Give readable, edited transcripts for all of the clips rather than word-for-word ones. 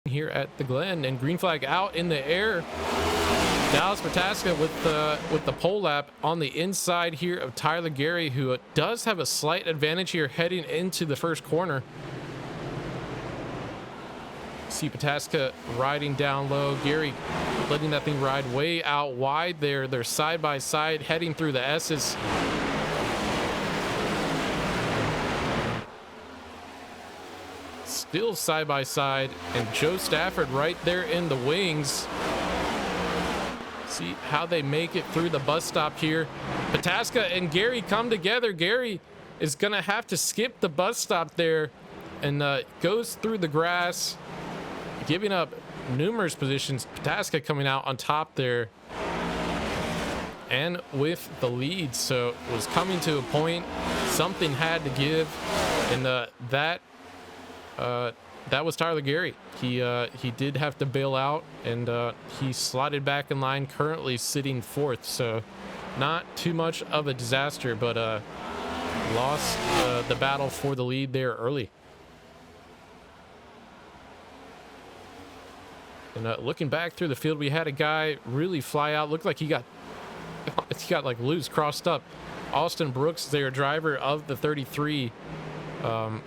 here at the Glen, and green flag out in the air. Dallas Protaska with the pole lap on the inside here of Tyler Gary, who does have a slight advantage here heading into the first corner. See Protaska riding down low, Gary letting that thing ride way out wide there. They're side by side heading through the S's. Still side by side, and Joe Stafford right there in the wings. See how they make it through the bus stop here. Protaska and Gary come together. Gary is gonna have to skip the bus stop there, and goes through the grass, giving up numerous positions. Protaska coming out on top there and with the lead, so it was coming to a point. Something had to give, and that was Tyler Gary. He did have to bail out, and he slotted back in line, currently sitting fourth, so not too much of a disaster, but lost the battle for the lead there early. And looking back through the field, we had a guy really fly out. Looked like he got like loose, crossed up. Austin Brooks, their driver of the 33,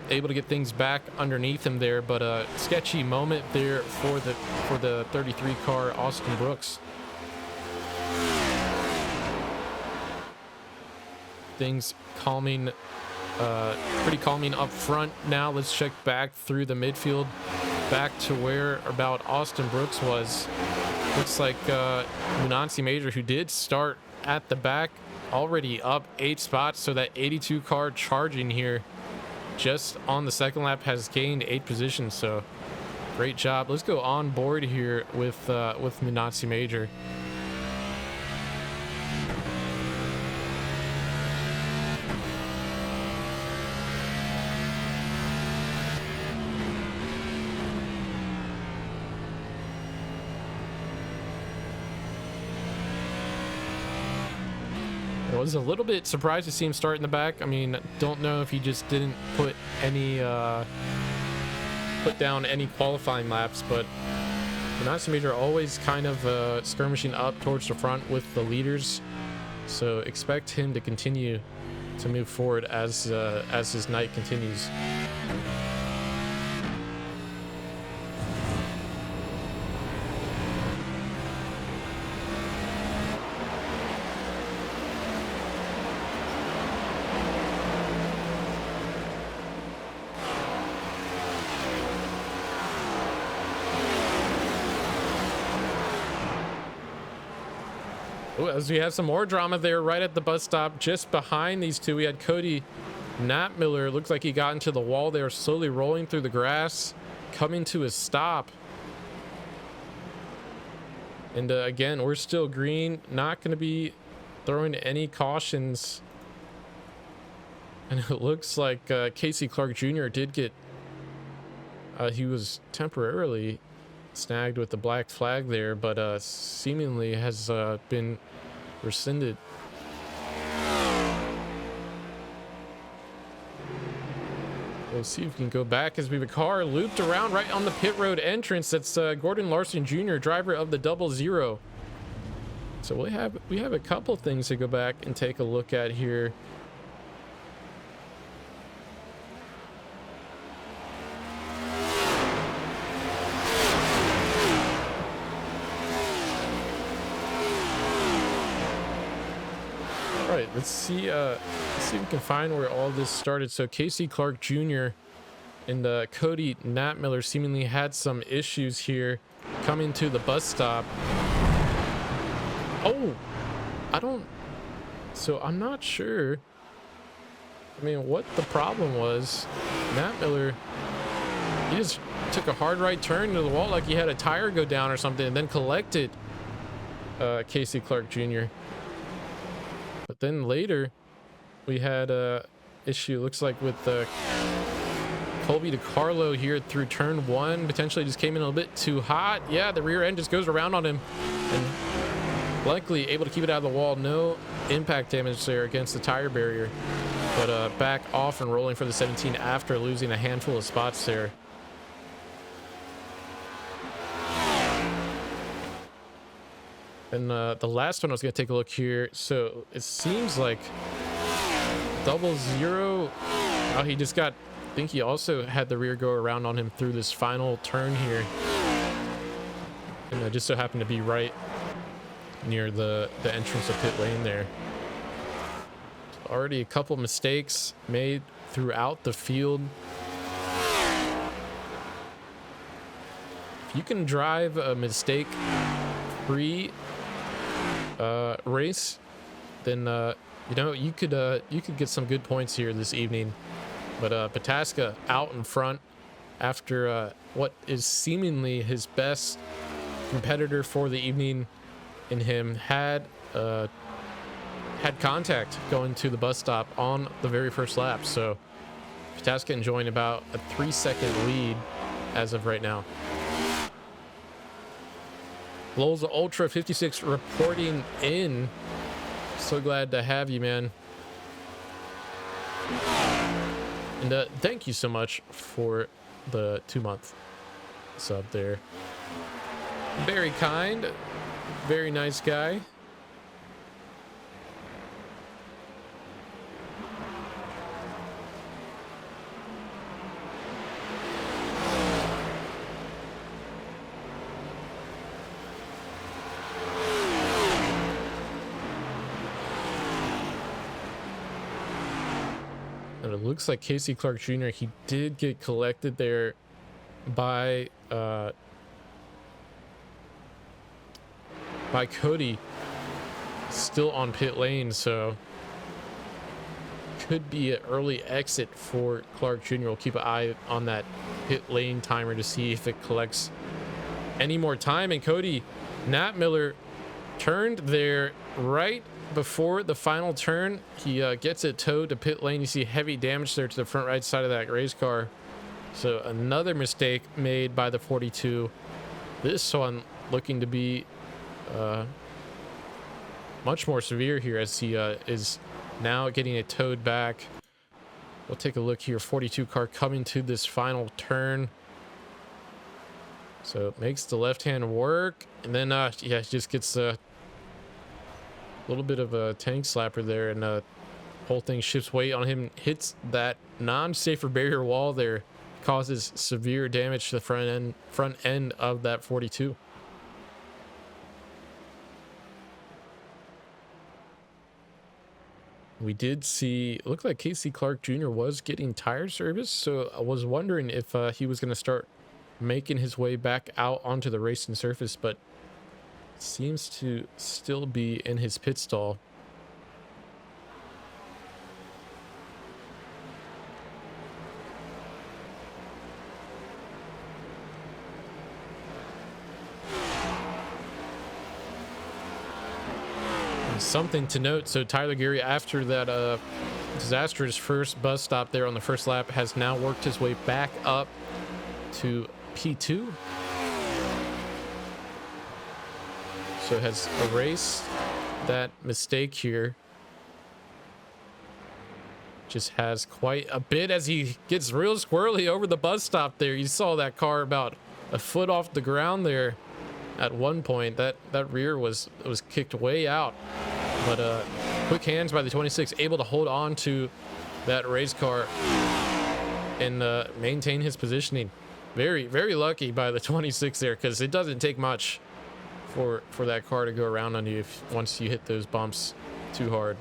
able to get things back underneath him there, but a sketchy moment there for the 33 car, Austin Brooks. Things calming, pretty calming up front now. Let's check back through the midfield, back to where about Austin Brooks was. Looks like Munansi Major, who did start at the back, already up 8 spots, so that 82 car charging here just on the second lap has gained 8 positions, so great job. Let's go on board here with Munansi Major. I was a little bit surprised to see him start in the back. I mean, don't know if he just didn't put down any qualifying laps, but Munansi Major always kind of skirmishing up towards the front with the leaders, so expect him to continue to move forward as his night continues. As we have some more drama there right at the bus stop just behind these two, we had Cody Knapmiller. Looks like he got into the wall there, slowly rolling through the grass, coming to a stop. And again, we're still green, not going to be throwing any cautions. And it looks like Casey Clark Jr. did get he was temporarily snagged with the black flag there, but seemingly has been rescinded. We'll see if we can go back as we have a car looped around right on the pit road entrance. That's Gordon Larson Jr., driver of the 00. So we have a couple things to go back and take a look at here. Let's see if we can find where all this started. So Casey Clark Jr. and Cody Knapmiller seemingly had some issues here coming to the bus stop. Oh, I'm not sure. I mean, what the problem was. Knapmiller, he just took a hard right turn into the wall like he had a tire go down or something, and then collected Casey Clark Jr. But then later, we had a issue, looks like, with Colby DiCarlo here through turn 1. Potentially just came in a little bit too hot. Yeah, the rear end just goes around on him, and likely able to keep it out of the wall. No impact damage there against the tire barrier, but back off and rolling for the 17 after losing a handful of spots there. And the last one I was going to take a look here. So it seems like 00. Oh, he just got, I think he also had the rear go around on him through this final turn here. And just so happened to be right near the entrance of pit lane there. Already a couple mistakes made throughout the field. If you can drive a mistake free race, then you know, you could get some good points here this evening. But Pataska out in front after what is seemingly his best competitor for the evening in him had contact going to the bus stop on the very first lap. So Pataska enjoying about a 3-second lead as of right now. Lowell's Ultra 56 reporting in. So glad to have you, man. And thank you so much for the 2-month sub there. Very kind, very nice guy. And it looks like Casey Clark Jr., he did get collected there by Cody, still on pit lane, so could be an early exit for Clark Jr. We'll keep an eye on that pit lane timer to see if it collects any more time. And Cody, Nat Miller turned there right before the final turn. He gets it towed to pit lane. You see heavy damage there to the front right side of that race car. So another mistake made by the 42. This one looking to be much more severe here as he is now getting it towed back. We'll take a look here. 42 car coming to this final turn. So it makes the left hand work. And then, yeah, just gets a little bit of a tank slapper there. And whole thing shifts weight on him. Hits that non-safer barrier wall there. Causes severe damage to the front end of that 42. We did see, it looked like Casey Clark Jr. was getting tire service, so I was wondering if he was going to start making his way back out onto the racing surface, but seems to still be in his pit stall. Something to note, so Tyler Geary, after that disastrous first bus stop there on the first lap, has now worked his way back up to P2. So has erased that mistake here. Just has quite a bit as he gets real squirrely over the bus stop there. You saw that car about a foot off the ground there at one point. That rear was kicked way out. But quick hands by the 26, able to hold on to that race car and maintain his positioning. Very, very lucky by the 26 there, because it doesn't take much for that car to go around on you once you hit those bumps too hard.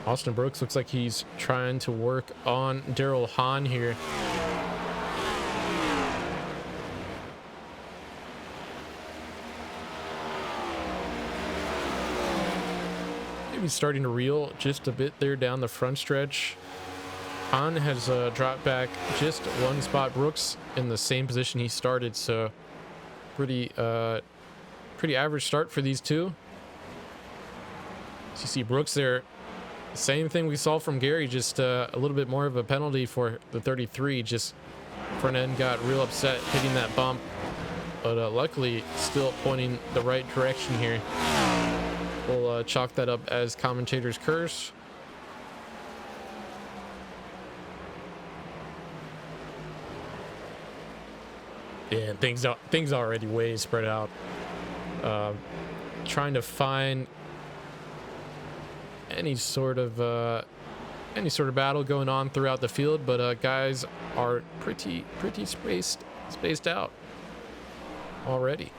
Austin Brooks looks like he's trying to work on Daryl Hahn here. Maybe starting to reel just a bit there down the front stretch. Hahn has dropped back just one spot. Brooks in the same position he started, so pretty average start for these two. So you see Brooks there Same thing we saw from Gary, just a little bit more of a penalty for the 33. Just front end got real upset hitting that bump, but luckily still pointing the right direction here. We'll chalk that up as commentator's curse. Yeah, things are already way spread out. Trying to find any sort of battle going on throughout the field, but guys are pretty spaced out already.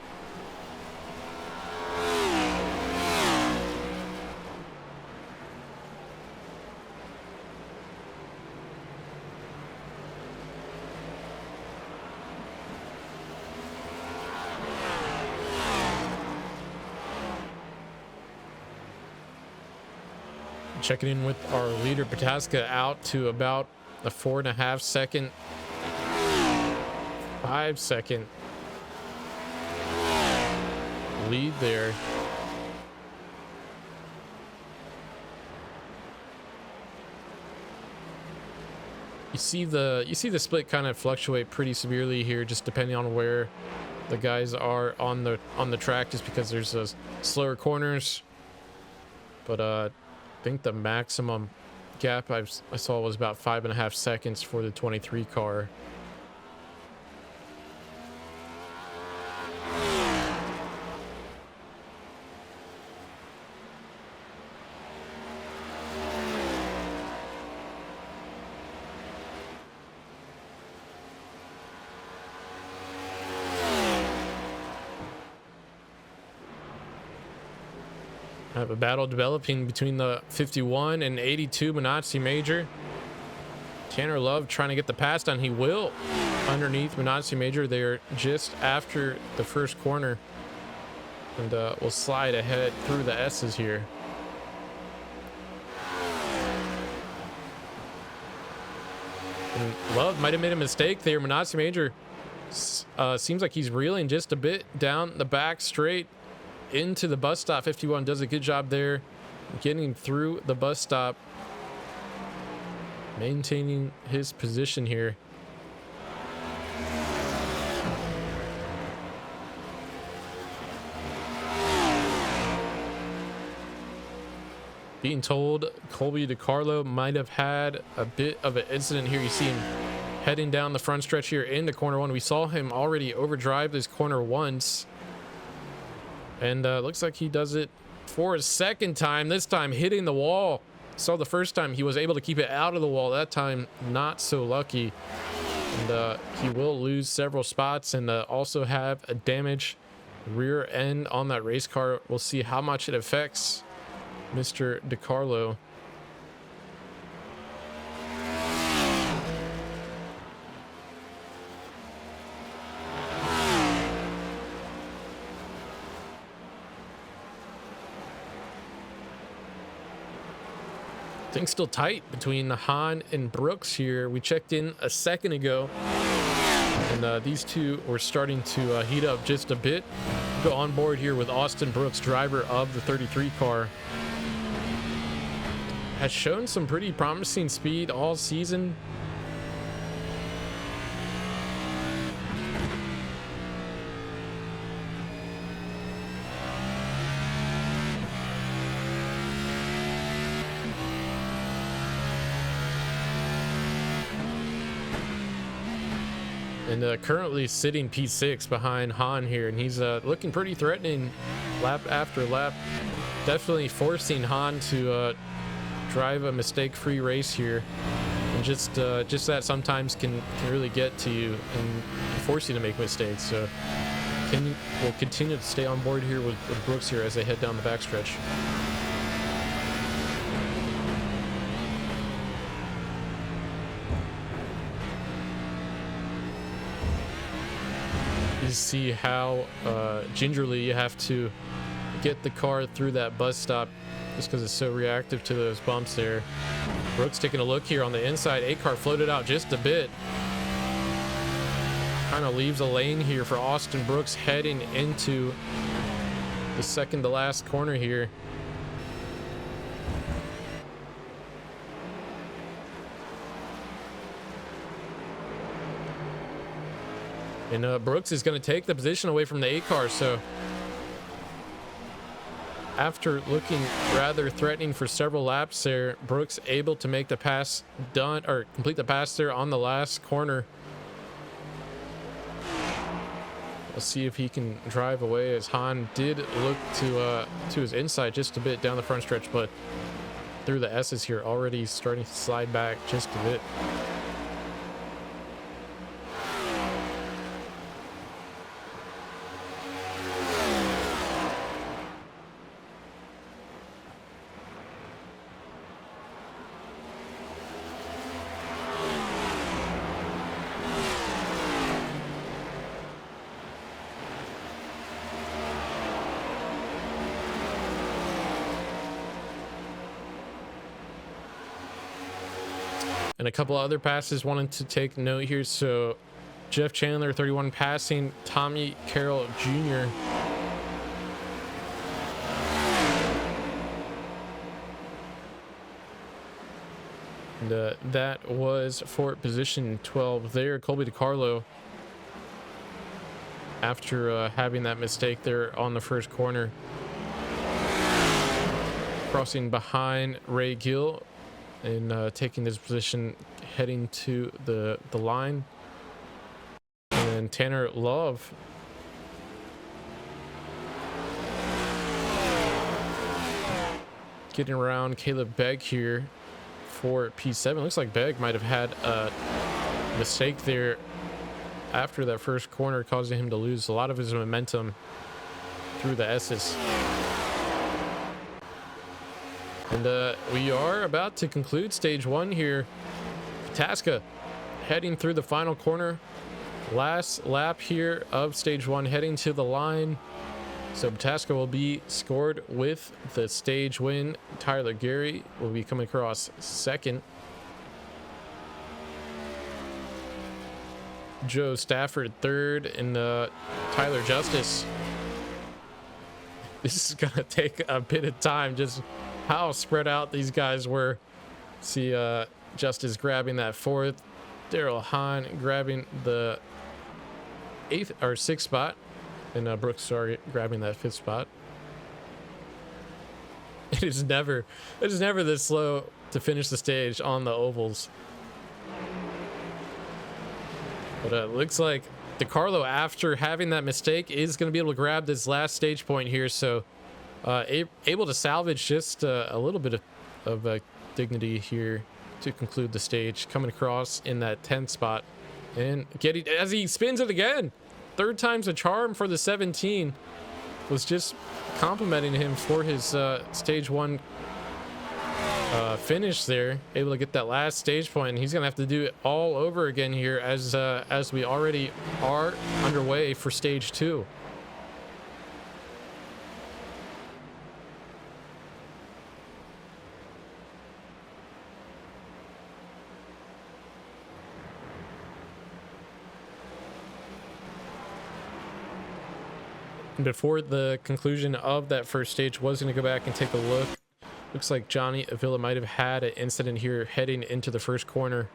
Checking in with our leader, Pataska, out to about a 4.5 second, 5 second lead there. You see the split kind of fluctuate pretty severely here, just depending on where the guys are on the track, just because there's those slower corners. But I think the maximum gap I saw was about 5.5 seconds for the 23 car. I have a battle developing between the 51 and 82 Minazzi Major. Tanner Love trying to get the pass down. He will underneath Minazzi Major there just after the first corner. And we'll slide ahead through the S's here. And Love might have made a mistake there. Minazzi Major seems like he's reeling just a bit down the back straight into the bus stop. 51 does a good job there getting through the bus stop, maintaining his position here. Being told Colby DiCarlo might have had a bit of an incident here. You see him heading down the front stretch here into corner one. We saw him already overdrive this corner once, and looks like he does it for a second time, this time hitting the wall. Saw the first time he was able to keep it out of the wall, that time not so lucky. And he will lose several spots and also have a damaged rear end on that race car. We'll see how much it affects Mr. DiCarlo. Things still tight between Hahn and Brooks here. We checked in a second ago, and these two were starting to heat up just a bit. Go on board here with Austin Brooks, driver of the 33 car. Has shown some pretty promising speed all season. And currently sitting P6 behind Hahn here, and he's looking pretty threatening lap after lap. Definitely forcing Hahn to drive a mistake-free race here, and just that sometimes can really get to you and force you to make mistakes. So we'll continue to stay on board here with Brooks here as they head down the backstretch. See how gingerly you have to get the car through that bus stop just because it's so reactive to those bumps there. Brooks taking a look here on the inside. A car floated out just a bit. Kind of leaves a lane here for Austin Brooks heading into the second to last corner here. And Brooks is going to take the position away from the 8 car. So after looking rather threatening for several laps there, Brooks able to make the pass done, or complete the pass there on the last corner. We'll see if he can drive away, as Han did look to his inside just a bit down the front stretch, but through the S's here, already starting to slide back just a bit. And a couple other passes wanted to take note here. So Jeff Chandler, 31, passing Tommy Carroll Jr. And that was for position 12 there. Colby DiCarlo, after having that mistake there on the first corner, crossing behind Ray Gill and taking this position, heading to the line. And then Tanner Love getting around Caleb Begg here for P7. Looks like Begg might have had a mistake there after that first corner, causing him to lose a lot of his momentum through the S's. And we are about to conclude stage 1 here. Tasca heading through the final corner. Last lap here of stage 1, heading to the line. So Tasca will be scored with the stage win. Tyler Gary will be coming across second. Joe Stafford third, and Tyler Justice. This is gonna take a bit of time, just how spread out these guys were. See Justice grabbing that 4th, Daryl Hahn grabbing the 8th or 6th spot, and Brooks, sorry, grabbing that 5th spot. It is never this slow to finish the stage on the ovals. But it looks like DiCarlo, after having that mistake, is going to be able to grab this last stage point here. So able to salvage just a little bit of dignity here to conclude the stage, coming across in that 10th spot and getting, as he spins it again, 3rd time's a charm for the 17. Was just complimenting him for his stage 1 finish there, able to get that last stage point, and he's gonna have to do it all over again here as we already are underway for stage 2. Before the conclusion of that first stage, was going to go back and take a look. Looks like Johnny Avila might have had an incident here heading into the first corner.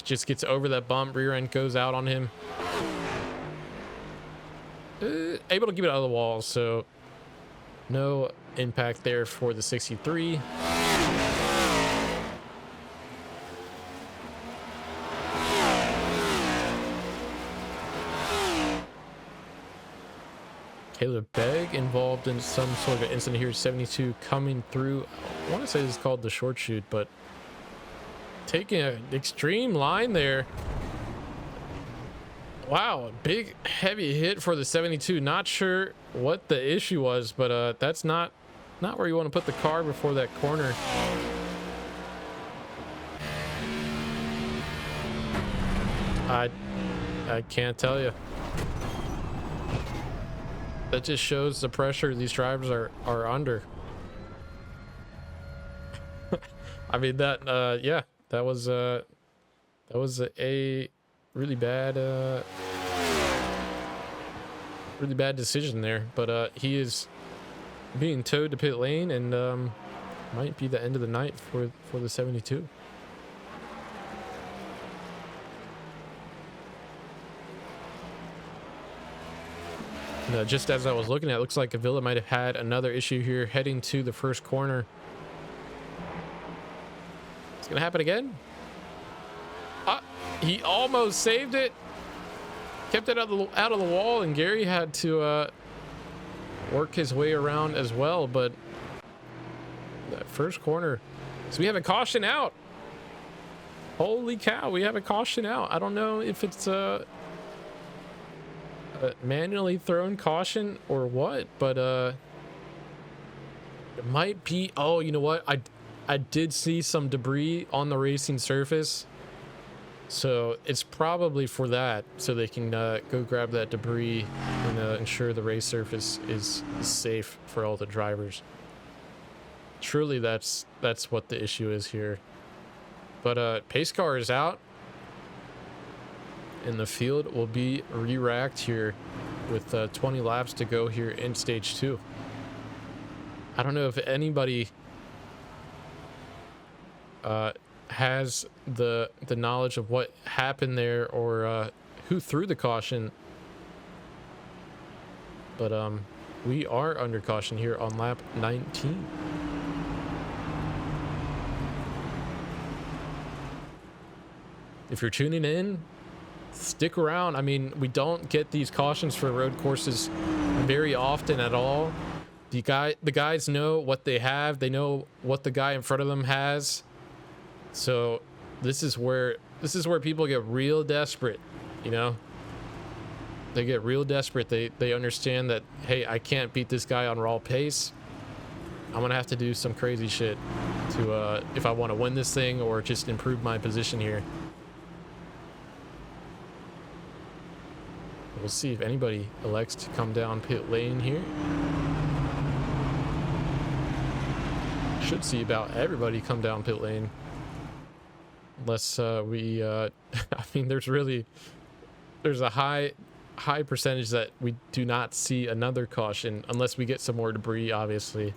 Just gets over that bump, rear end goes out on him. Able to keep it out of the wall, so no impact there for the 63. Caleb Begg involved in some sort of incident here. 72 coming through. I want to say this is called the short shoot, but taking an extreme line there. Wow, big heavy hit for the 72. Not sure what the issue was, but that's not where you want to put the car before that corner. I can't tell you. That just shows the pressure these drivers are under. I mean, that yeah, that was a really bad decision there. But he is being towed to pit lane, and might be the end of the night for the 72. Just as I was looking at it, looks like Avila might have had another issue here heading to the first corner. It's gonna happen again. He almost saved it. Kept it out of the wall, and Gary had to work his way around as well. But that first corner, so we have a caution out. Holy cow, we have a caution out. I don't know if it's a manually thrown caution or what, but it might be. Oh, you know what? I did see some debris on the racing surface, so it's probably for that, so they can go grab that debris and ensure the race surface is safe for all the drivers. Truly, that's what the issue is here. But pace car is out, and the field will be re-racked here with 20 laps to go here in stage 2. I don't know if anybody has the knowledge of what happened there, or who threw the caution, but we are under caution here on lap 19. If you're tuning in, stick around. I mean, we don't get these cautions for road courses very often at all. The guys know what they have. They know what the guy in front of them has. So this is where people get real desperate, you know? They get real desperate. They understand that, hey, I can't beat this guy on raw pace. I'm gonna have to do some crazy shit to if I want to win this thing or just improve my position here. We'll see if anybody elects to come down pit lane here. Should see about everybody come down pit lane. Unless we I mean, there's a high percentage that we do not see another caution unless we get some more debris, obviously.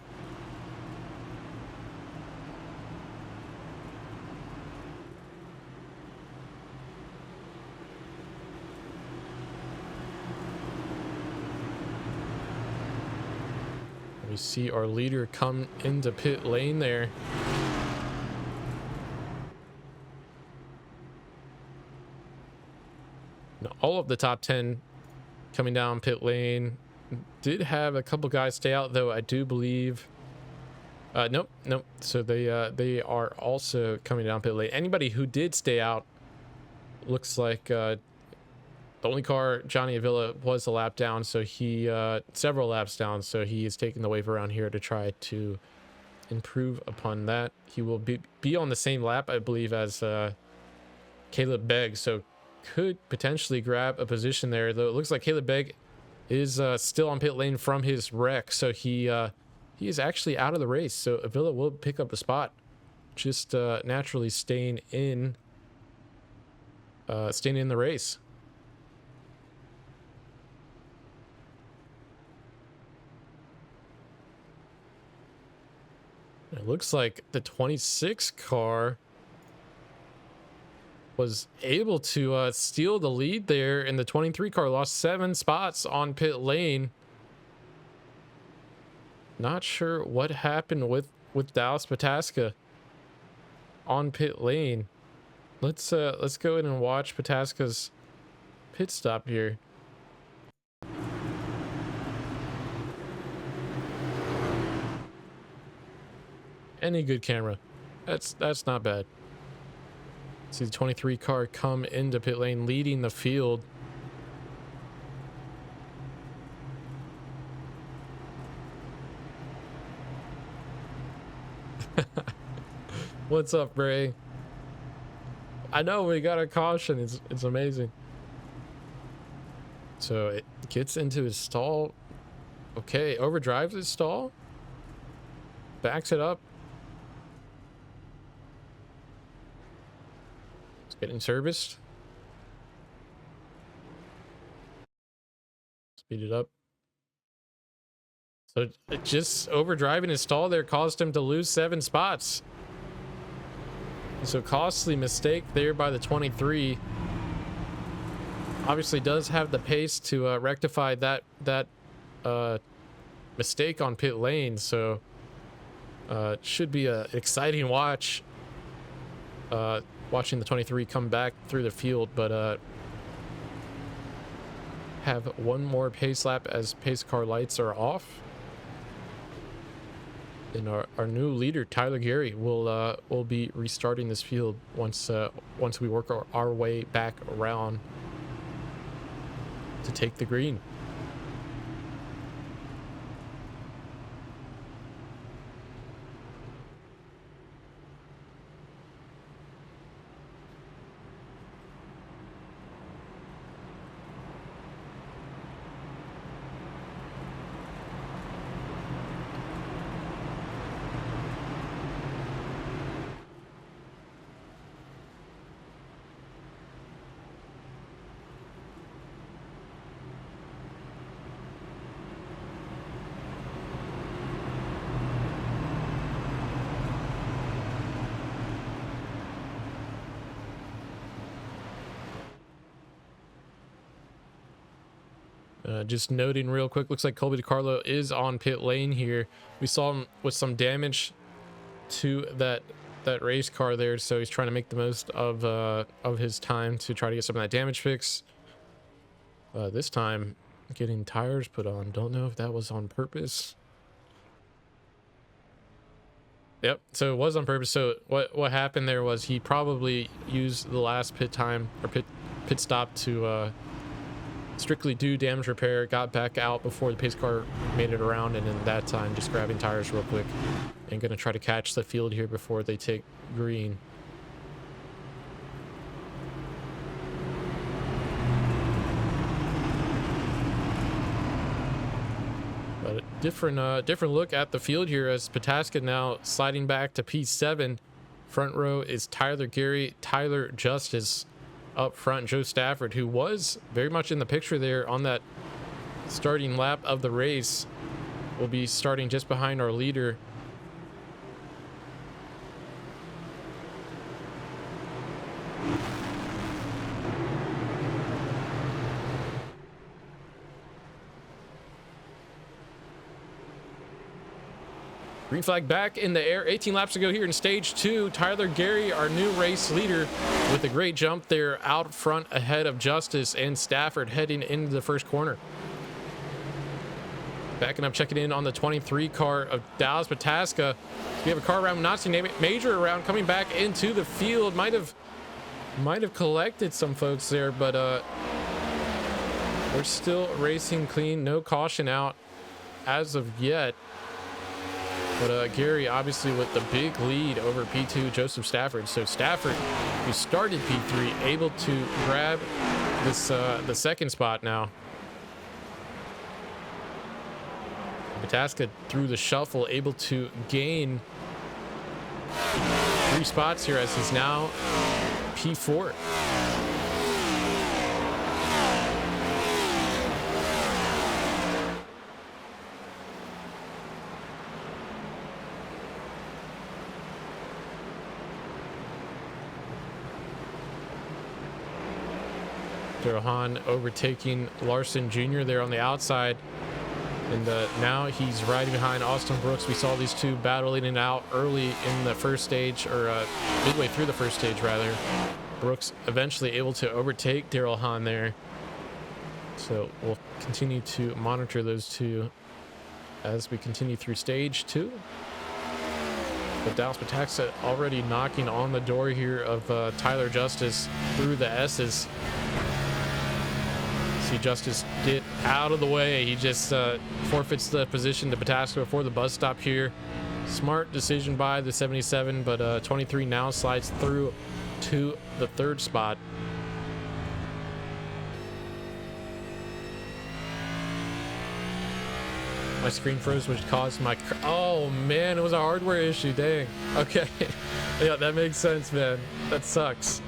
We see our leader come into pit lane there. Now, all of the top 10 coming down pit lane. Did have a couple guys stay out, though. I do believe. Nope. So they are also coming down pit lane. Anybody who did stay out, looks like the only car, Johnny Avila, was a lap down, so he several laps down, so he is taking the wave around here to try to improve upon that. He will be on the same lap, I believe, as Caleb Begg, so could potentially grab a position there, though it looks like Caleb Begg is still on pit lane from his wreck, so he is actually out of the race. So Avila will pick up a spot, just naturally staying in the race. It looks like the 26 car was able to steal the lead there, and the 23 car lost 7 spots on pit lane. Not sure what happened with Dallas Pataska on pit lane. Let's go in and watch Pataska's pit stop here. Any good camera. That's not bad. See the 23 car come into pit lane, leading the field. What's up, Bray? I know we got a caution. It's amazing. So it gets into his stall. Okay, overdrives his stall. Backs it up. It's getting serviced. Speed it up. So it just overdriving his stall there caused him to lose 7 spots. So costly mistake there by the 23. Obviously does have the pace to rectify that mistake on pit lane, so it should be a exciting watch, watching the 23 come back through the field. But have one more pace lap as pace car lights are off, and our new leader Tyler Gary will be restarting this field once we work our way back around to take the green. Just noting real quick, looks like Colby DiCarlo is on pit lane here. We saw him with some damage to that race car there, so he's trying to make the most of his time to try to get some of that damage fixed. This time getting tires put on. Don't know if that was on purpose. Yep, so it was on purpose. So what happened there was he probably used the last pit time or pit stop to strictly do damage repair, got back out before the pace car made it around, and in that time just grabbing tires real quick and gonna try to catch the field here before they take green. But a different look at the field here as Pataska now sliding back to P7. Front row is Tyler Gary, Tyler Justice. Up front, Joe Stafford, who was very much in the picture there on that starting lap of the race, will be starting just behind our leader. Green flag back in the air. 18 laps to go here in stage 2. Tyler Gary, our new race leader, with a great jump there out front ahead of Justice and Stafford heading into the first corner. Backing up, checking in on the 23 car of Dallas Pataska. We have a car around Nazi Major around coming back into the field. Might have collected some folks there, but we're still racing clean. No caution out as of yet. But Gary obviously with the big lead over P2 Joseph Stafford. So Stafford, who started P3, able to grab this the second spot now. Pataska through the shuffle, able to gain 3 spots here as he's now P4. Hahn overtaking Larson Jr. there on the outside, and now he's riding behind Austin Brooks. We saw these two battling it out early in the first stage, or midway through the first stage rather. Brooks eventually able to overtake Daryl Hahn there, so we'll continue to monitor those two as we continue through stage 2. But Dallas Pataska already knocking on the door here of Tyler Justice through the S's. See Justice get out of the way. He just forfeits the position to Pataska before the bus stop here. Smart decision by the 77, but 23 now slides through to the 3rd spot. My screen froze, which caused my... Oh, man, it was a hardware issue. Dang. Okay. Yeah, that makes sense, man. That sucks.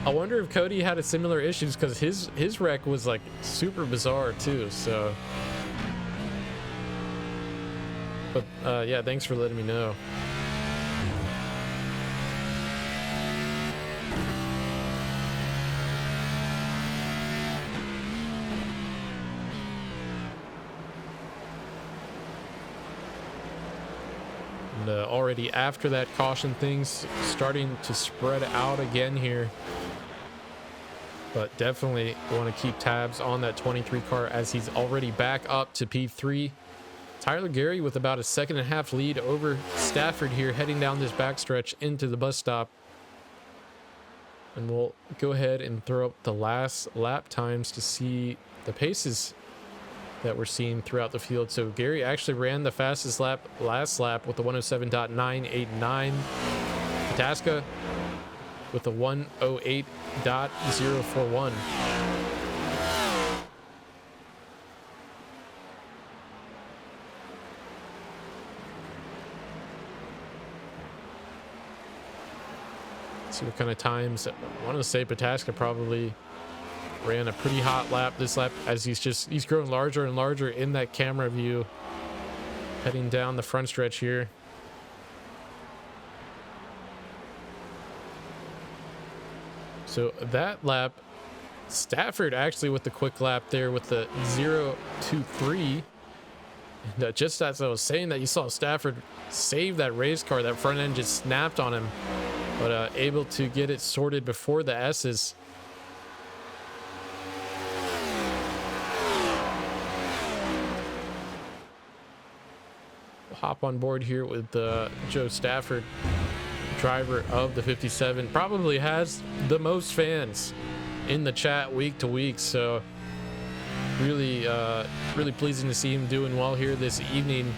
I wonder if Cody had a similar issues, because his wreck was like super bizarre too. So, but yeah, thanks for letting me know. And already after that caution, things starting to spread out again here. But definitely want to keep tabs on that 23 car as he's already back up to P3. Tyler Gary with about a 1.5 lead over Stafford here, heading down this backstretch into the bus stop. And we'll go ahead and throw up the last lap times to see the paces that we're seeing throughout the field. So Gary actually ran the fastest lap last lap with the 107.989. Pataska with the 108.041. See what kind of times. I want to say Pataska probably ran a pretty hot lap this lap as he's growing larger and larger in that camera view heading down the front stretch here. So that lap, Stafford actually with the quick lap there with the 0.23. And just as I was saying that, you saw Stafford save that race car. That front end just snapped on him, but able to get it sorted before the S's. We'll hop on board here with Joe Stafford, driver of the 57. Probably has the most fans in the chat week to week, so really pleasing to see him doing well here this evening.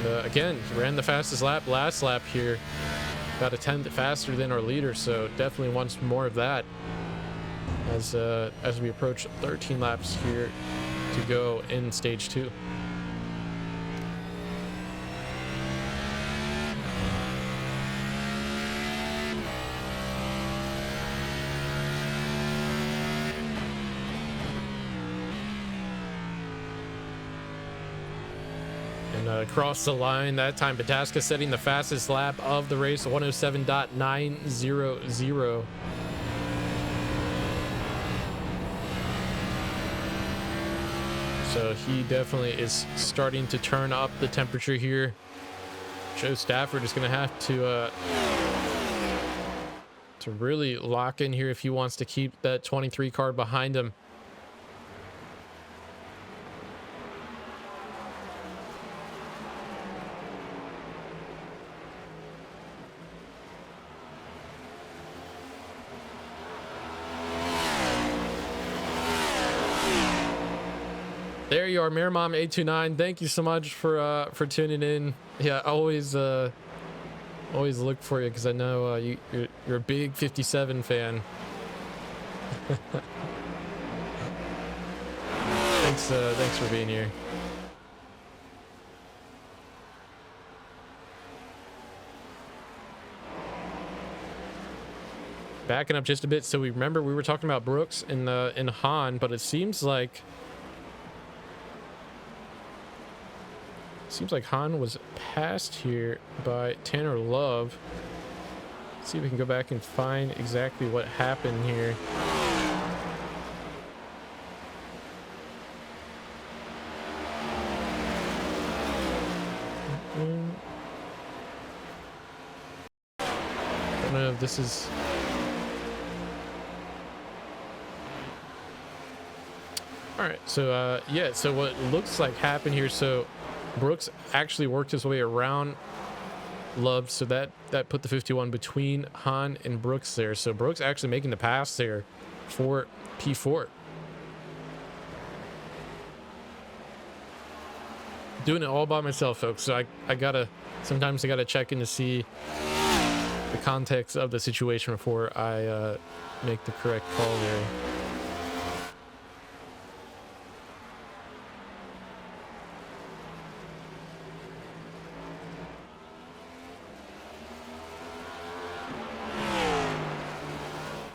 And, again, he ran the fastest lap last lap here, about a 10th faster than our leader, so definitely wants more of that as we approach 13 laps here to go in stage 2. Across the line that time, Pataska setting the fastest lap of the race, 107.900. So he definitely is starting to turn up the temperature here. Joe Stafford is going to have to really lock in here if he wants to keep that 23 car behind him. There you are, Mirror Mom 829. Thank you so much for tuning in. Yeah, always look for you because I know you're a big 57 fan. Thanks for being here. Backing up just a bit, so we were talking about Brooks in Han, but it seems like Han was passed here by Tanner Love. Let's see if we can go back and find exactly what happened here. I don't know if this is... All right, so yeah, so what looks like happened here, so Brooks actually worked his way around Love, so that put the 51 between Han and Brooks there. So Brooks actually making the pass there for P4. Doing it all by myself, folks. So sometimes I gotta check in to see the context of the situation before I make the correct call there.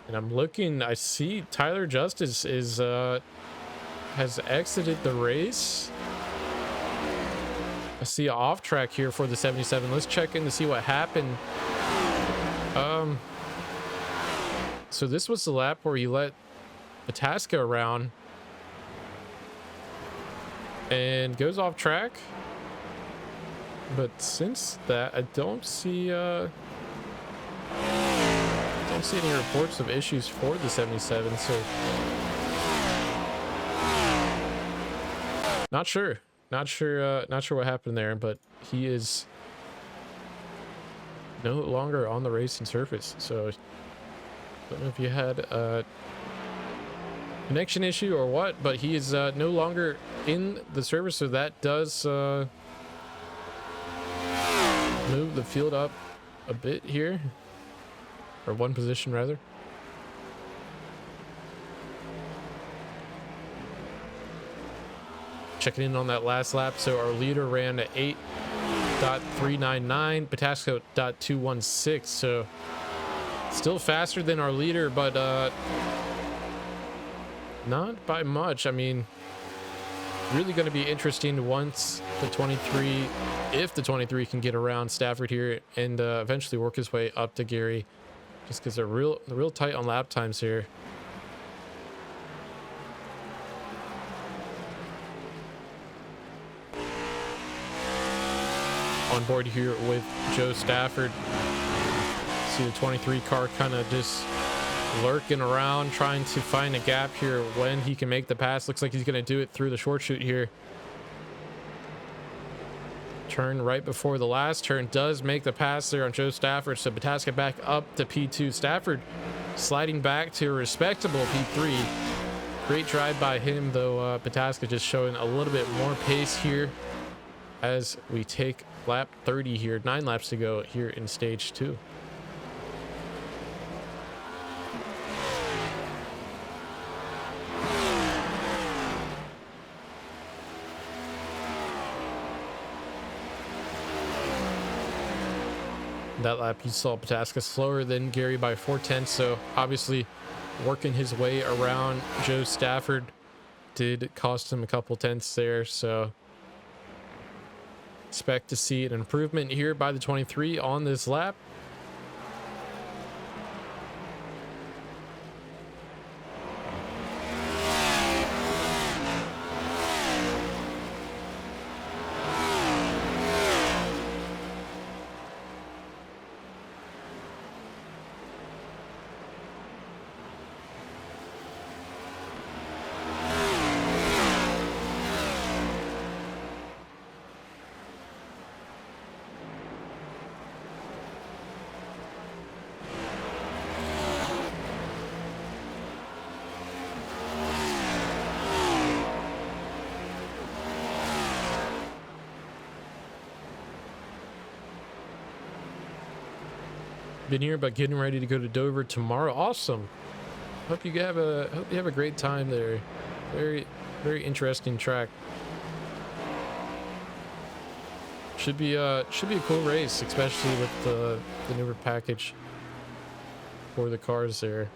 And I'm looking, I see Tyler Justice has exited the race. I see an off track here for the 77. Let's check in to see what happened. So this was the lap where he let Pataska around and goes off track. But since that, I don't see any reports of issues for the 77. So not sure, not sure what happened there. But he is no longer on the racing surface. So don't know if you had a connection issue or what, but he is no longer in the service. So that does move the field up a bit here, or one position rather. Checking in on that last lap. So our leader ran at 8.399, Pataska .216. So still faster than our leader, but not by much. I mean, really going to be interesting once the 23, if the 23 can get around Stafford here and eventually work his way up to Gary, just because they're real tight on lap times here. On board here with Joe Stafford. See the 23 car kind of just lurking around, trying to find a gap here when he can make the pass. Looks like he's going to do it through the short chute here. Turn right before the last turn, does make the pass there on Joe Stafford. So Pataska back up to P2. Stafford sliding back to a respectable P3. Great drive by him, though. Pataska just showing a little bit more pace here as we take lap 30 here. 9 laps to go here in stage 2. That lap you saw Pataska slower than Gary by 4/10, so obviously working his way around Joe Stafford did cost him a couple tenths there. So expect to see an improvement here by the 23 on this lap. Been here, but getting ready to go to Dover tomorrow. Awesome. Hope you have a great time there. Very interesting track. Should be a cool race, especially with the newer package for the cars there.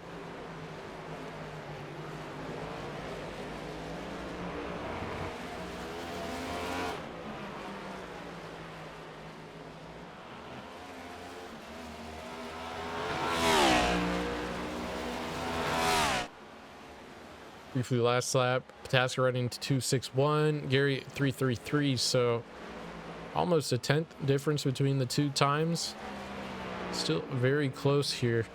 Briefly last lap, Pataska running to 261, Gary 333, so almost a tenth difference between the two times. Still very close here.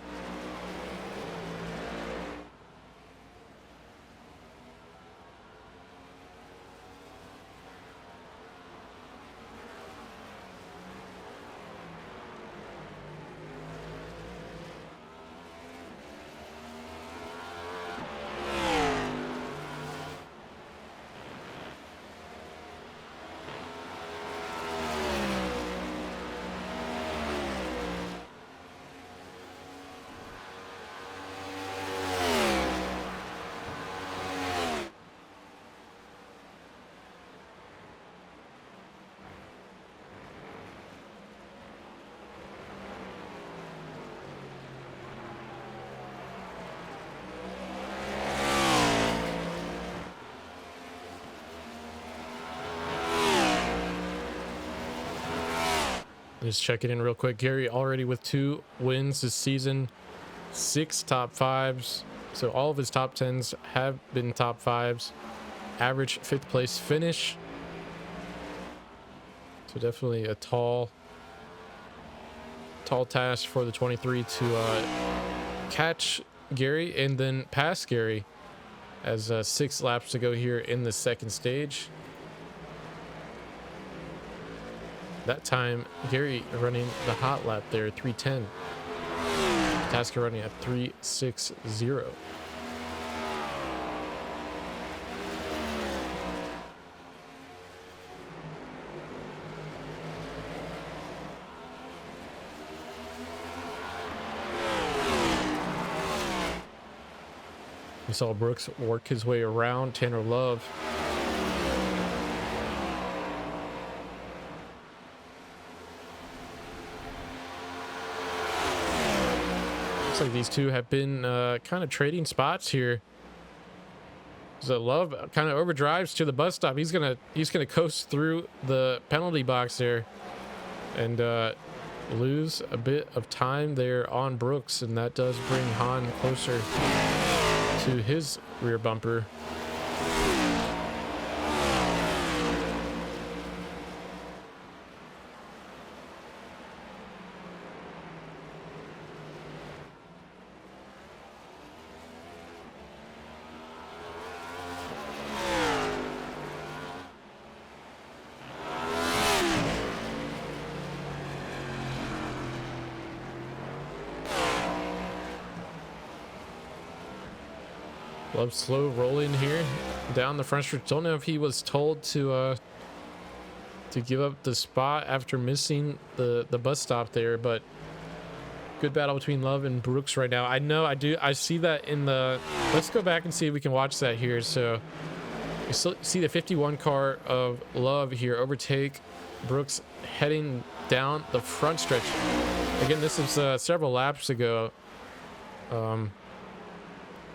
Just checking in real quick. Gary already with 2 wins this season, 6 top 5s. So all of his top 10s have been top 5s. Average 5th place finish. So definitely a tall task for the 23 to catch Gary and then pass Gary, as 6 laps to go here in the second stage. That time, Gary running the hot lap there, 3:10. Tasker running at 3:60. We saw Brooks work his way around Tanner Love. Looks like these two have been kind of trading spots here. So Love kind of overdrives to the bus stop. He's gonna coast through the penalty box there and lose a bit of time there on Brooks, and that does bring Han closer to his rear bumper. Love slow rolling here down the front stretch. Don't know if he was told to give up the spot after missing the bus stop there, but good battle between Love and Brooks right now. I see that in the, let's go back and see if we can watch that here. So you still see the 51 car of Love here overtake Brooks heading down the front stretch. Again, this is several laps ago.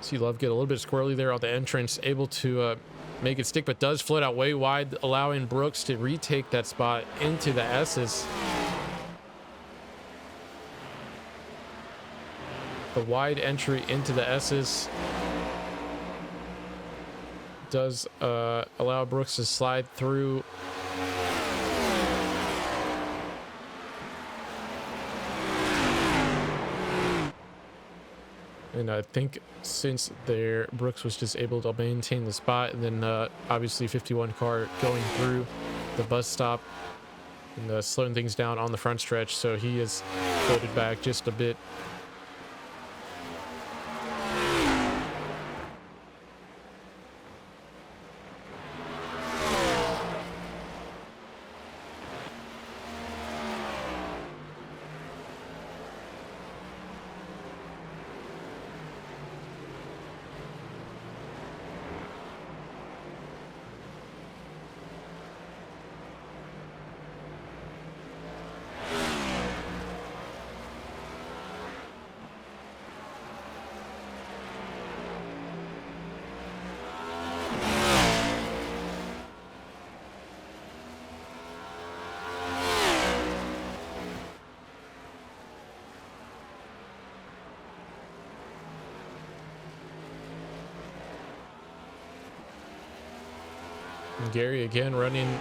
See Love get a little bit squirrely there on the entrance, able to make it stick, but does float out way wide, allowing Brooks to retake that spot into the S's. The wide entry into the S's does allow Brooks to slide through. And I think since there, Brooks was just able to maintain the spot, and then obviously 51 car going through the bus stop and slowing things down on the front stretch, so he is floated back just a bit. Gary again running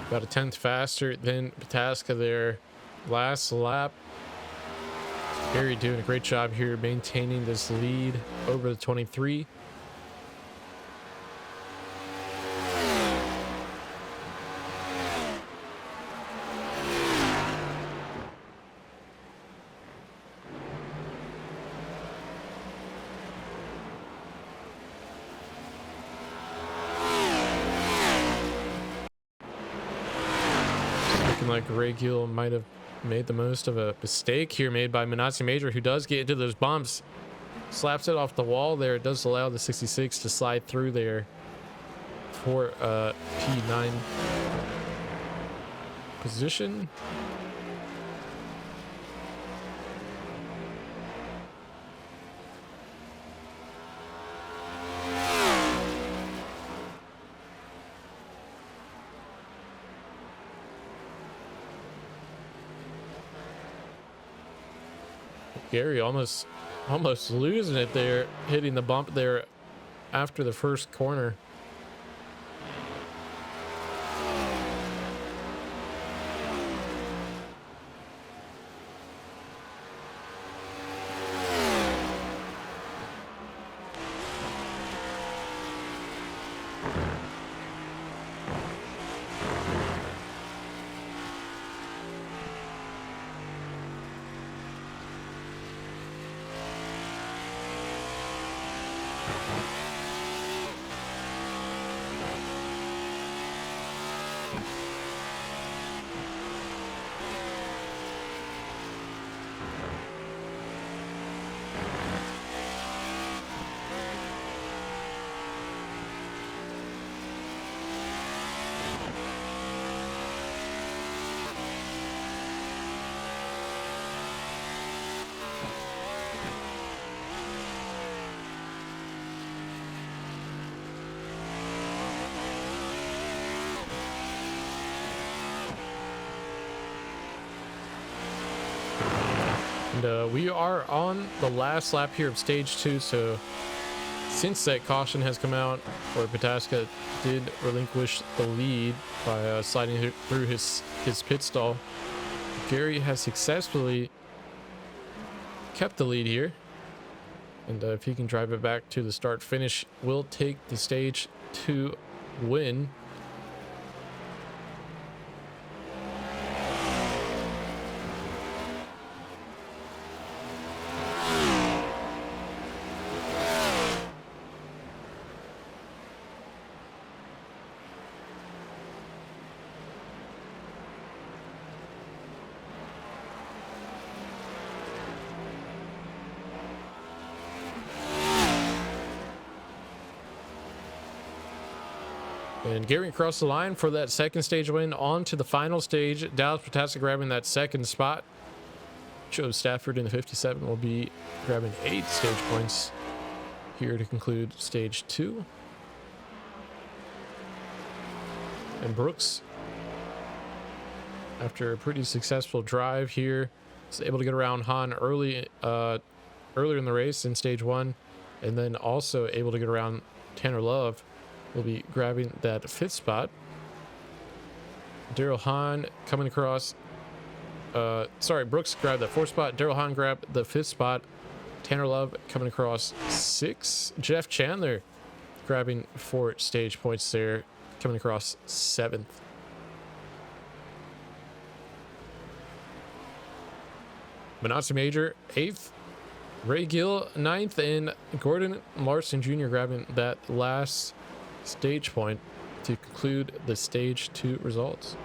about a tenth faster than Pataska there last lap. Gary doing a great job here maintaining this lead over the 23. Like Ray Gill might have made the most of a mistake here made by Manassi Major, who does get into those bumps, slaps it off the wall there. It does allow the 66 to slide through there for P9 position. Gary almost losing it there, hitting the bump there after the first corner. And we are on the last lap here of stage 2, so since that caution has come out, where Pataska did relinquish the lead by sliding through his pit stall, Gary has successfully kept the lead here. And if he can drive it back to the start finish, will take the stage 2 win. And Gary across the line for that second stage win. On to the final stage. Dallas Pataska grabbing that second spot. Joe Stafford in the 57 will be grabbing 8 stage points here to conclude stage 2. And Brooks, after a pretty successful drive here, is able to get around Han earlier in the race in stage 1, and then also able to get around Tanner Love. Will be grabbing that 5th spot. Daryl Hahn coming across. Brooks grabbed that 4th spot. Daryl Hahn grabbed the 5th spot. Tanner Love coming across 6. Jeff Chandler grabbing 4 stage points there, coming across 7th. Manassi Major 8th. Ray Gill 9th, and Gordon Larson Jr. grabbing that last stage point to conclude the stage 2 results.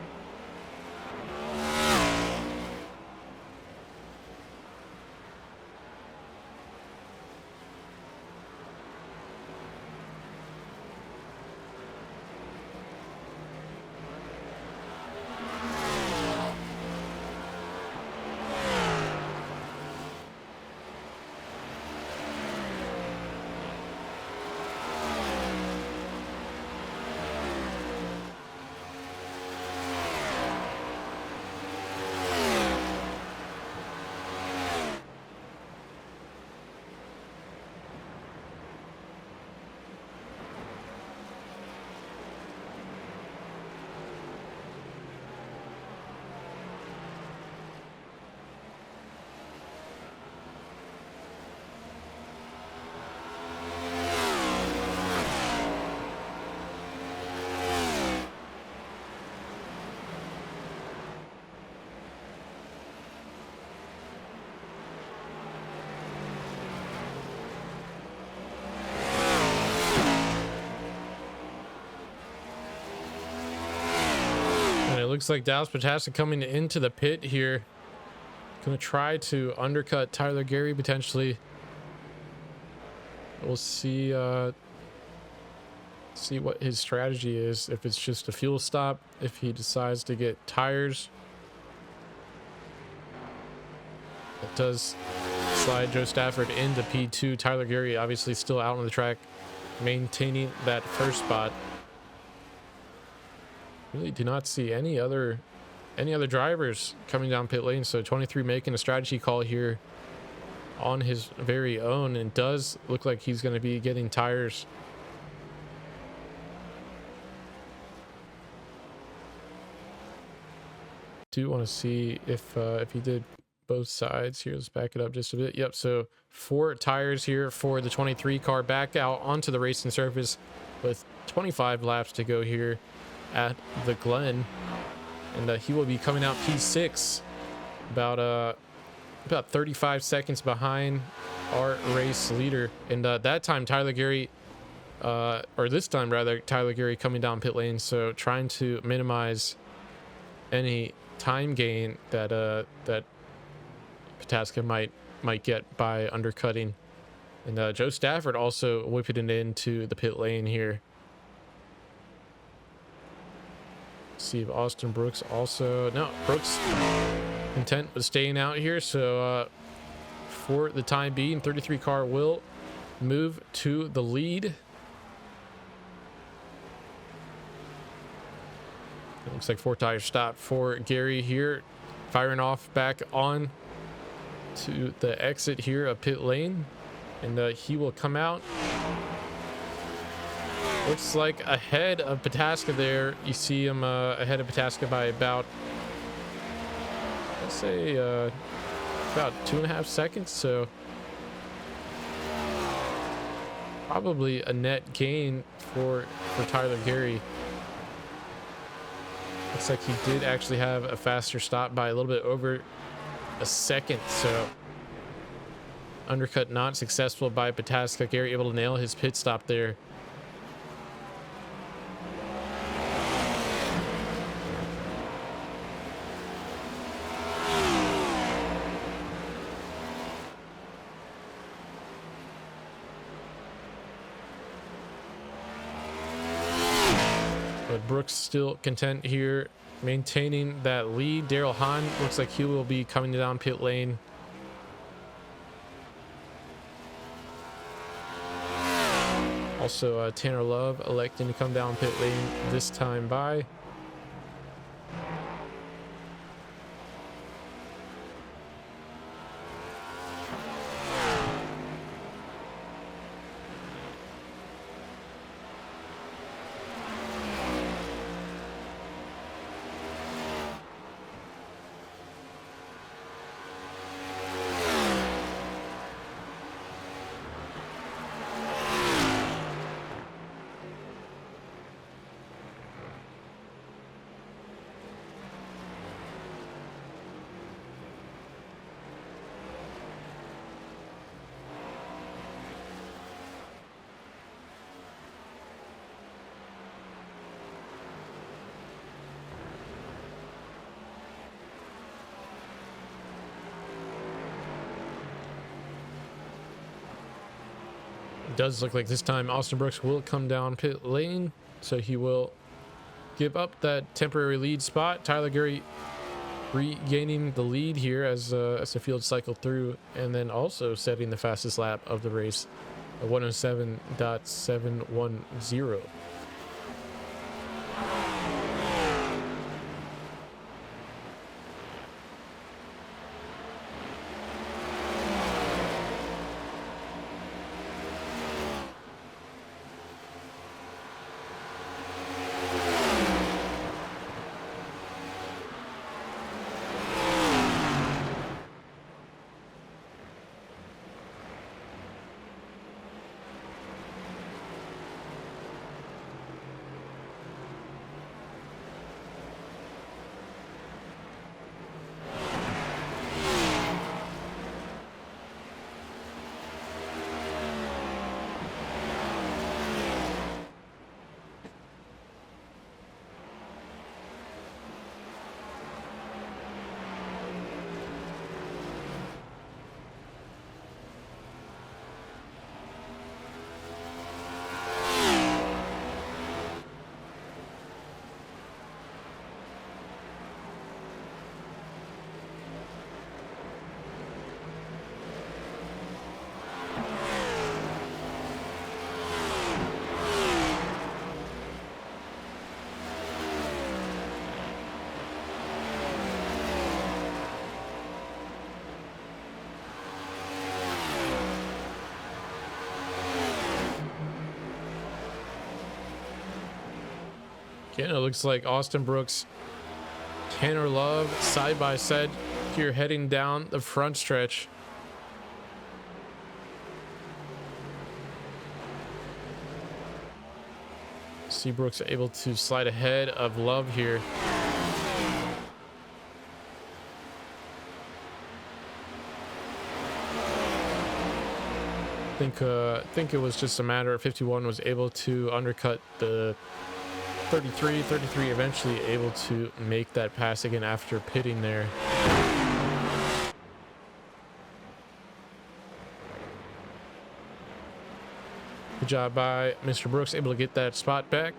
Looks like Dallas Pataska coming into the pit here. Going to try to undercut Tyler Gary potentially. We'll see what his strategy is. If it's just a fuel stop, if he decides to get tires. It does slide Joe Stafford into P2. Tyler Gary obviously still out on the track, maintaining that 1st spot. Really do not see any other drivers coming down pit lane. So 23 making a strategy call here on his very own, and does look like he's going to be getting tires. Do want to see if he did both sides here. Let's back it up just a bit. Yep, so 4 tires here for the 23 car, back out onto the racing surface with 25 laps to go here at the Glen, and he will be coming out P6, about 35 seconds behind our race leader. And that time Tyler Gary or this time rather, Tyler Gary coming down pit lane. So trying to minimize any time gain that that Pataska might get by undercutting. And Joe Stafford also whipping it into the pit lane here. See if Austin Brooks also, no, Brooks content with staying out here. So for the time being, 33 car will move to the lead. It looks like 4 tire stop for Gary here, firing off back on to the exit here of pit lane, and he will come out. Looks like ahead of Pataska there. You see him ahead of Pataska by about, let's say, about 2.5 seconds. So probably a net gain for Tyler Gary. Looks like he did actually have a faster stop by a little bit over a second. So undercut not successful by Pataska. Gary able to nail his pit stop there. But Brooks still content here, maintaining that lead. Daryl Hahn looks like he will be coming down pit lane. Also, Tanner Love electing to come down pit lane this time by. Does look like this time Austin Brooks will come down pit lane, so he will give up that temporary lead spot. Tyler Gary regaining the lead here as the field cycled through, and then also setting the fastest lap of the race, a 107.710. Again, it looks like Austin Brooks, Tanner Love side by side here heading down the front stretch. See Brooks able to slide ahead of Love here. think it was just a matter of 51 was able to undercut the 33 eventually able to make that pass again after pitting there. Good job by Mr. Brooks, able to get that spot back.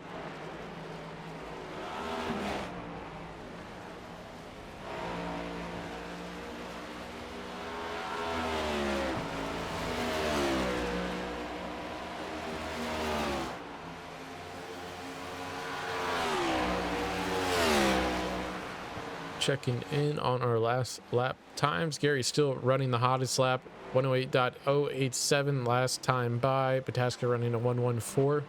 Checking in on our last lap times. Gary's still running the hottest lap, 108.087 last time by. Pataska running a 114.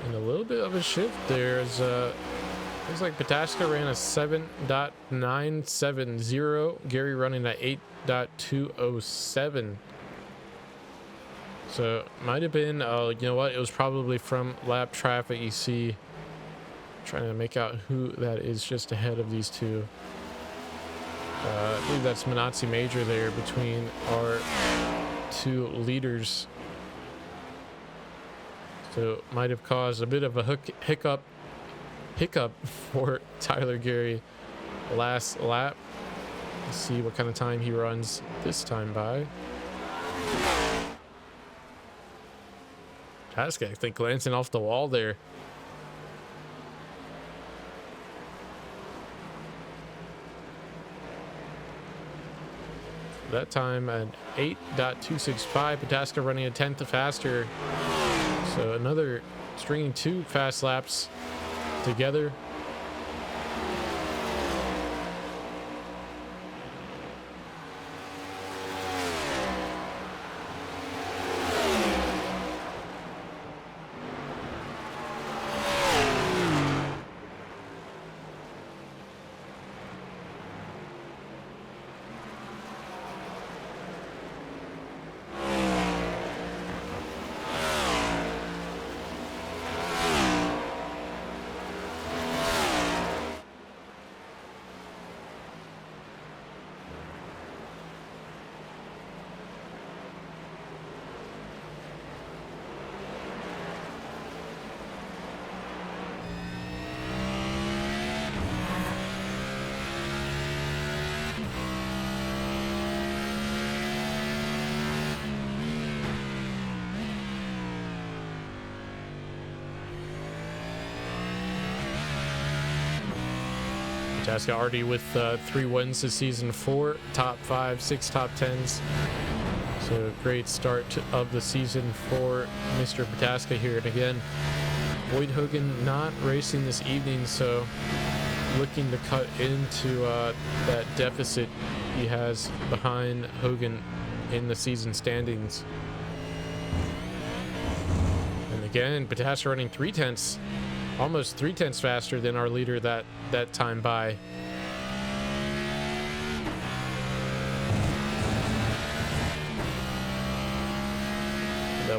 And a little bit of a shift there as looks like Pataska ran a 7.970, Gary running at 8.207. So might have been you know what, it was probably from lap traffic. You see, trying to make out who that is just ahead of these two. I believe that's Manatsi Major there between our two leaders. So might have caused a bit of a hiccup for Tyler Gary last lap. Let's see what kind of time he runs this time by. Pataska, I think, glancing off the wall there. That time at 8.265. Pataska running a 10th faster. So another stringing two fast laps together. Pataska already with 3 wins this season, 4 top 5, 6 top 10s. So great start of the season for Mr. Pataska here. And again, Boyd Hogan not racing this evening, so looking to cut into that deficit he has behind Hogan in the season standings. And again, Pataska running 3/10, almost 3/10 faster than our leader that time by.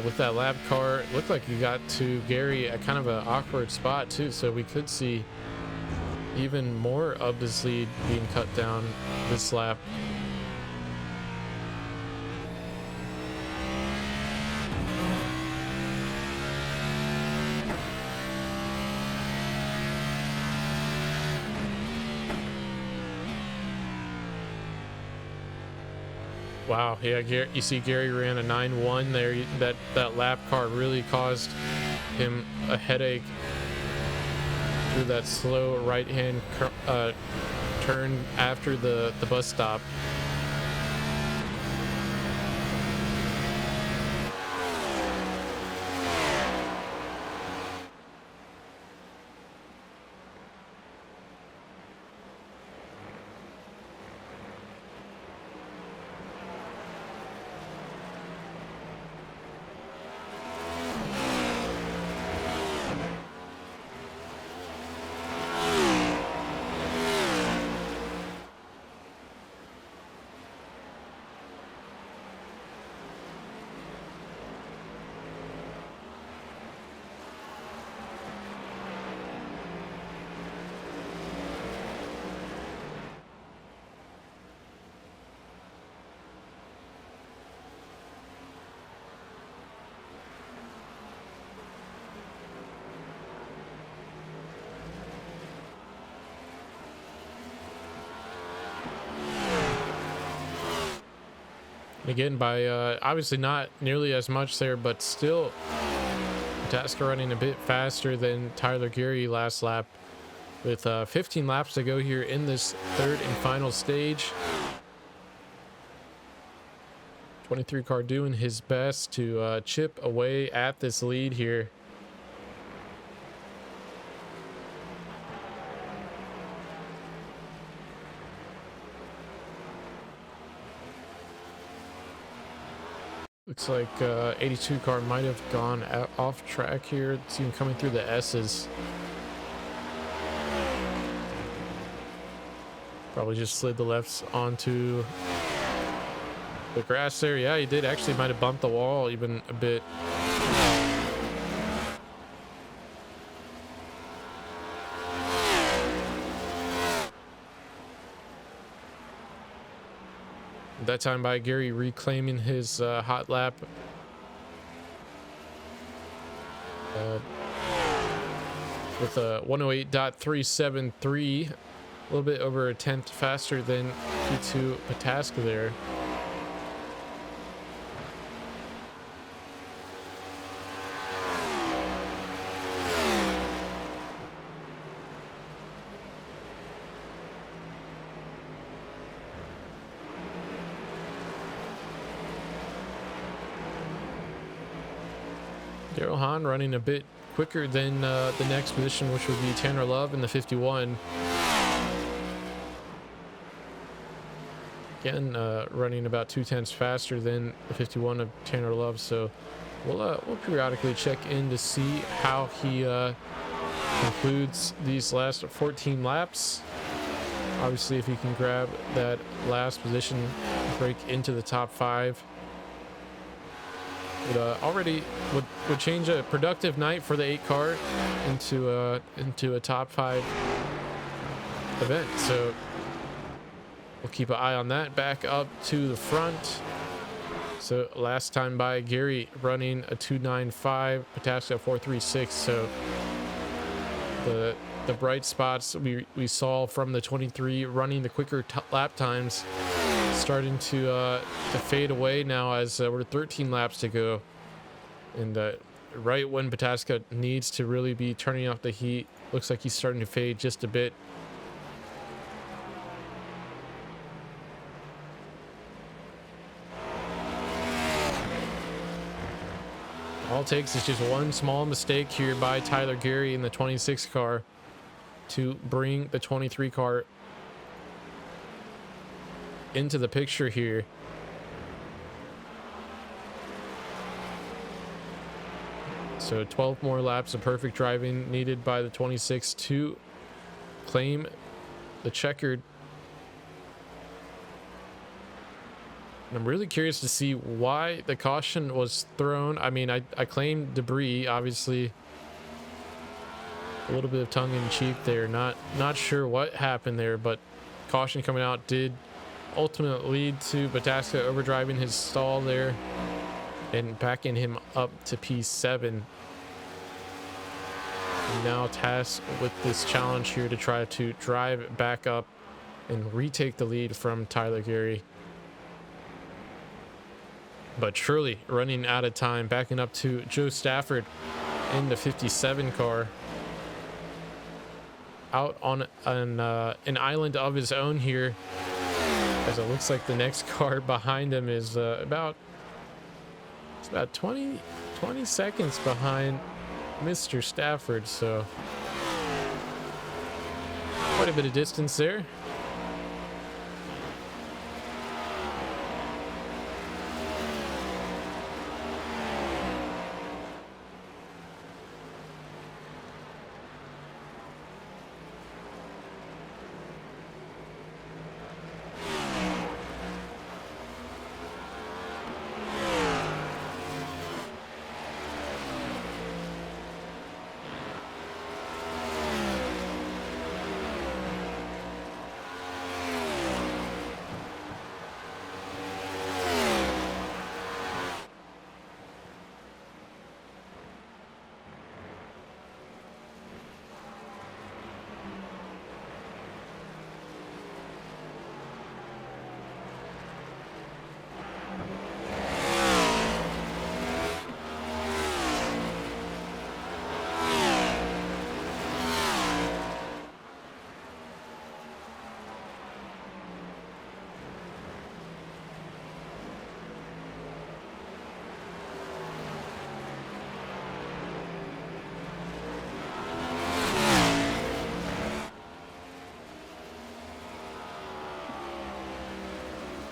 With that lab car, it looked like you got to Gary at kind of an awkward spot too, so we could see even more of this lead being cut down this lap. Wow, yeah, you see Gary ran a 9.1 there. That lap car really caused him a headache through that slow right-hand turn after the bus stop. Again, by obviously not nearly as much there, but still Tasker running a bit faster than Tyler Geary last lap with 15 laps to go here in this third and final stage. 23 car doing his best to chip away at this lead here. Looks like 82 car might have gone off track here. See him coming through the S's. Probably just slid the lefts onto the grass there. Yeah, he did. Actually might have bumped the wall even a bit. That time by Gary reclaiming his hot lap. With a 108.373, a little bit over a tenth faster than P2 Pataska there. Daryl Hahn running a bit quicker than the next position, which would be Tanner Love in the 51. Again, running about 2/10 faster than the 51 of Tanner Love. So we'll periodically check in to see how he concludes these last 14 laps. Obviously, if he can grab that last position, break into the top 5. It already would change a productive night for the 8 car into a top 5 event. So we'll keep an eye on that. Back up to the front. So last time by Gary running a 2:95, Pataska 4:36. So the bright spots we saw from the 23 running the quicker lap times starting to fade away now as we're 13 laps to go, and right when Pataska needs to really be turning off the heat, looks like he's starting to fade just a bit. All it takes is just one small mistake here by Tyler Geary in the 26 car to bring the 23 car into the picture here. So 12 more laps of perfect driving needed by the 26 to claim the checkered. And I'm really curious to see why the caution was thrown. I mean, I claimed debris, obviously a little bit of tongue-in-cheek there. Not sure what happened there, but caution coming out did ultimately lead to Pataska overdriving his stall there and backing him up to P7. And now tasked with this challenge here to try to drive back up and retake the lead from Tyler Geary. But surely running out of time, backing up to Joe Stafford in the 57 car. out on an island of his own here, as it looks like the next car behind him is about 20 seconds behind Mr. Stafford, so quite a bit of distance there.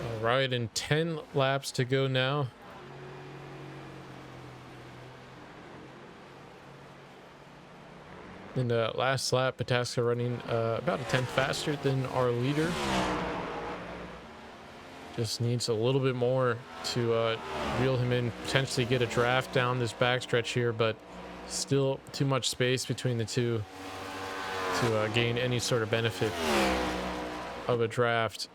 All right, and 10 laps to go now. In the last lap, Pataska running about a tenth faster than our leader. Just needs a little bit more to reel him in, potentially get a draft down this backstretch here, but still too much space between the two to gain any sort of benefit of a draft.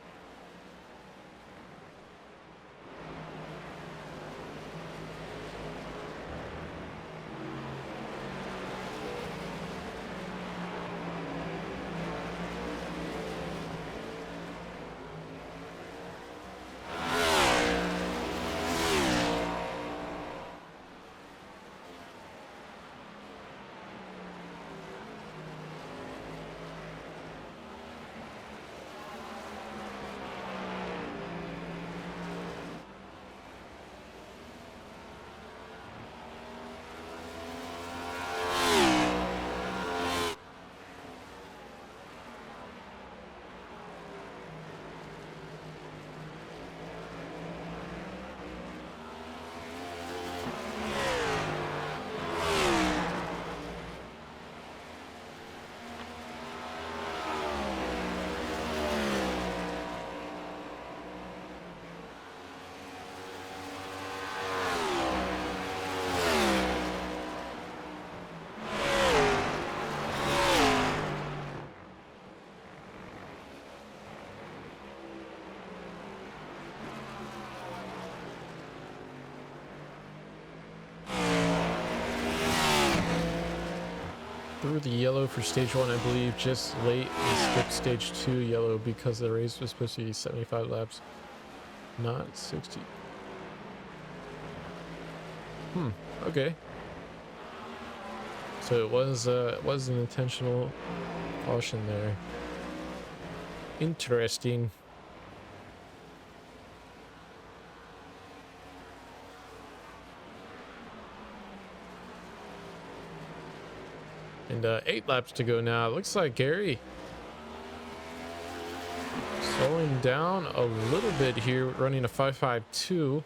Through the yellow for stage 1, I believe, just late and skipped stage 2 yellow because the race was supposed to be 75 laps, not 60. Okay. So it was an intentional caution there. Interesting. And 8 laps to go now. It looks like Gary slowing down a little bit here, running a 5.52.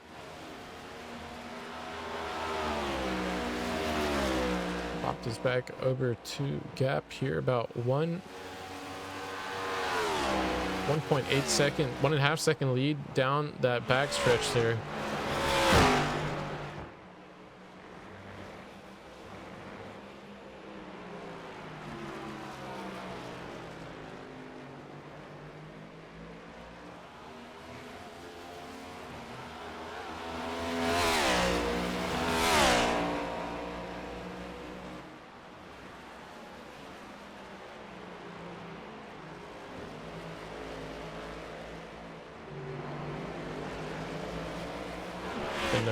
Popped his back over to gap here, about 1.8 second, 1.5 second lead down that back stretch there.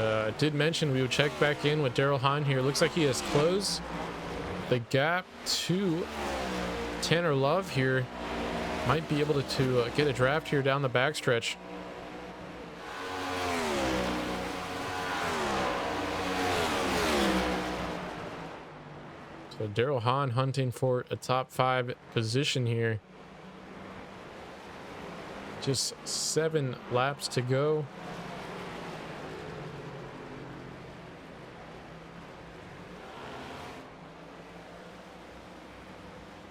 I did mention we would check back in with Daryl Hahn here. Looks like he has closed the gap to Tanner Love here might be able to get a draft here down the backstretch. So Daryl Hahn hunting for a top 5 position here. Just 7 laps to go.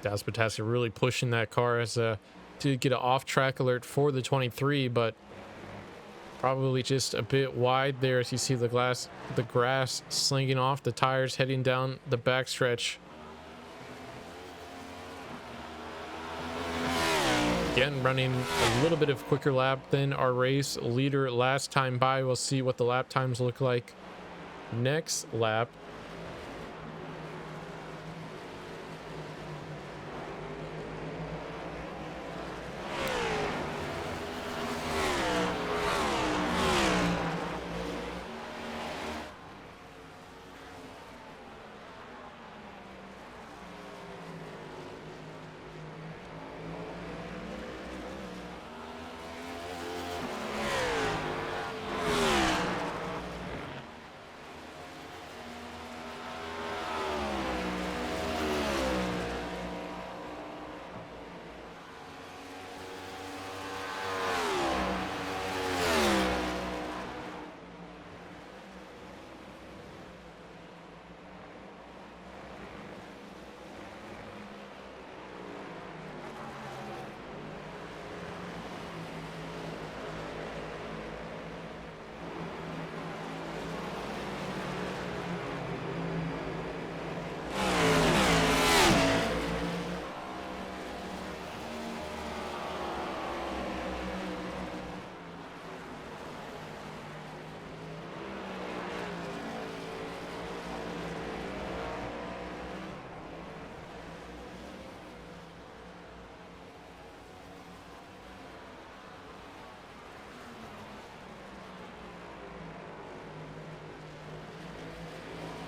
Dallas Pataska really pushing that car as to get an off-track alert for the 23, but probably just a bit wide there as you see the grass slinging off the tires heading down the backstretch. Again, running a little bit of quicker lap than our race leader last time by. We'll see what the lap times look like next lap.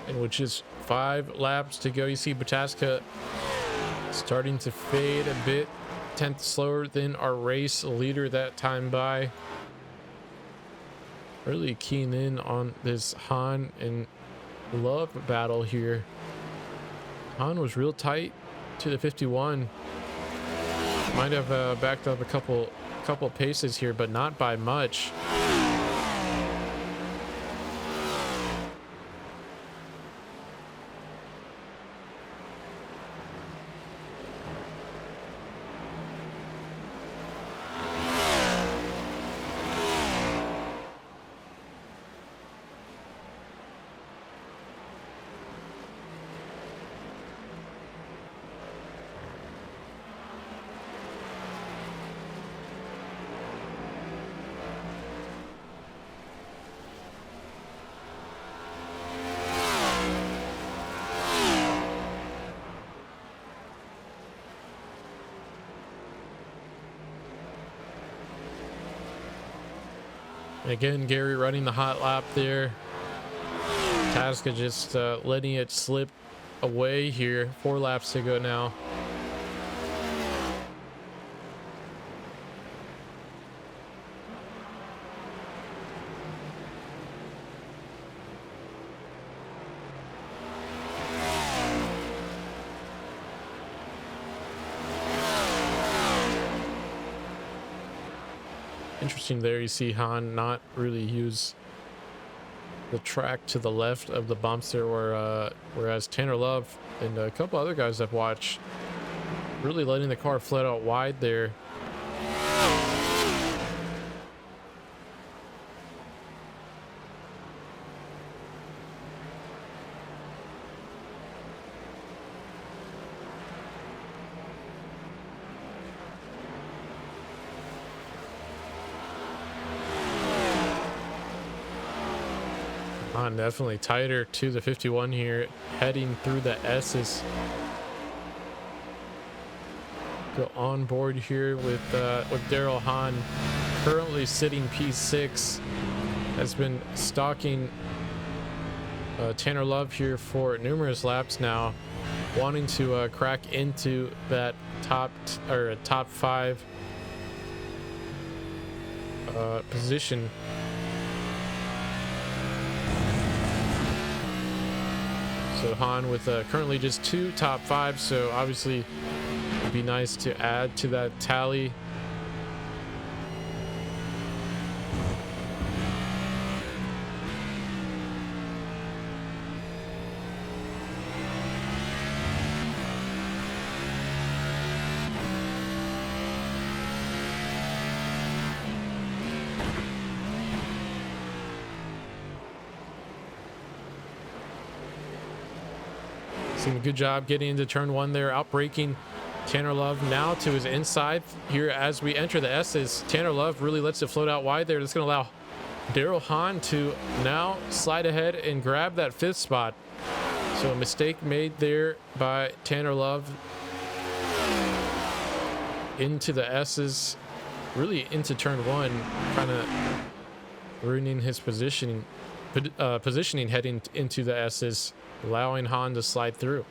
And with just 5 laps to go, you see Pataska starting to fade a bit. 10th slower than our race leader that time by. Really keen in on this Hahn and Love battle here. Hahn was real tight to the 51. Might have backed up a couple paces here, but not by much. Again, Gary running the hot lap there. Tasca just letting it slip away here. 4 laps to go now. Interesting there, you see Hahn not really use the track to the left of the bumps there, whereas Tanner Love and a couple other guys I've watched really letting the car flat out wide there. Definitely tighter to the 51 here, heading through the S's. Go on board here with Daryl Hahn, currently sitting P6, has been stalking Tanner Love here for numerous laps now. wanting to crack into that top 5 position. So Han with currently just 2 top 5s, so obviously it'd be nice to add to that tally. Doing a good job getting into turn 1 there, outbraking Tanner Love now to his inside here as we enter the S's. Tanner Love really lets it float out wide there. That's going to allow Daryl Hahn to now slide ahead and grab that 5th spot. So a mistake made there by Tanner Love into the S's, really into turn 1, kind of ruining his positioning heading into the S's, allowing Han to slide through.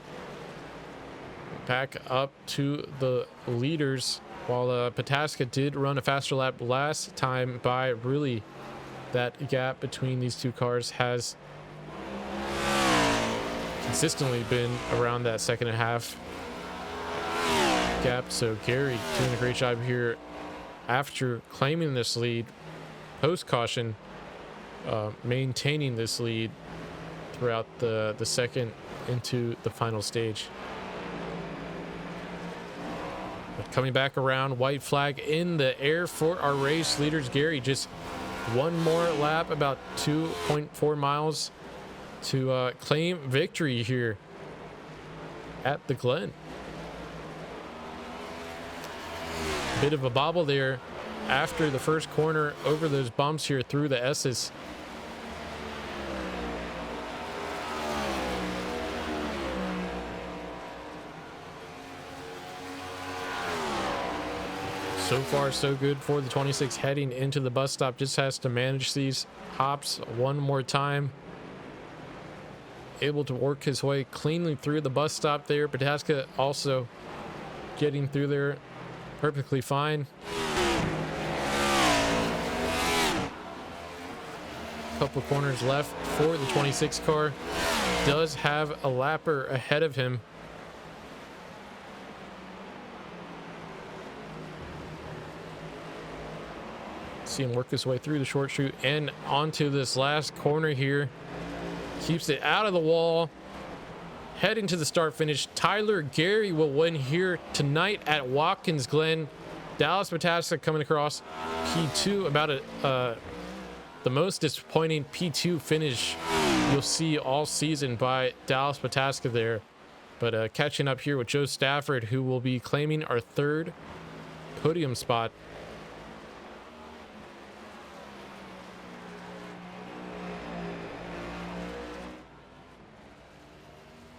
Back up to the leaders, while Pataska did run a faster lap last time by, really that gap between these 2 cars has consistently been around that 2nd half gap. So Gary doing a great job here after claiming this lead post caution, maintaining this lead throughout the second into the final stage. But coming back around, white flag in the air for our race leaders. Gary just 1 more lap, about 2.4 miles to claim victory here at the Glen. Bit of a bobble there after the first corner over those bumps here through the S's. So far, so good for the 26 heading into the bus stop. Just has to manage these hops 1 more time. Able to work his way cleanly through the bus stop there. Pataska also getting through there perfectly fine. Couple corners left for the 26 car. Does have a lapper ahead of him. See him work his way through the short chute and onto this last corner here. Keeps it out of the wall. Heading to the start finish. Tyler Gary will win here tonight at Watkins Glen. Dallas Pataska coming across P2. About the most disappointing P2 finish you'll see all season by Dallas Pataska there. But catching up here with Joe Stafford, who will be claiming our 3rd podium spot.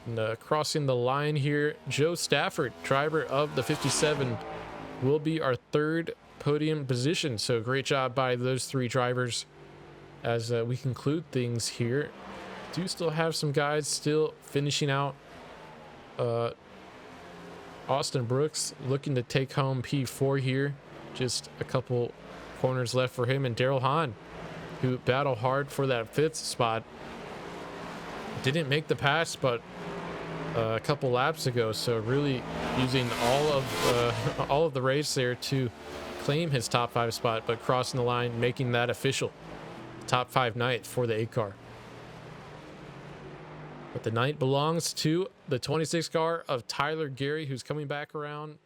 And crossing the line here, Joe Stafford, driver of the 57, will be our 3rd podium position. So great job by those 3 drivers as we conclude things here. Do still have some guys still finishing out. Austin Brooks looking to take home P4 here. Just a couple corners left for him. And Daryl Hahn, who battled hard for that 5th spot. Didn't make the pass, but a couple laps ago, so really using all of the race there to claim his top 5 spot, but crossing the line, making that official. Top 5 night for the 8 car. But the night belongs to the 26 car of Tyler Gary, who's coming back around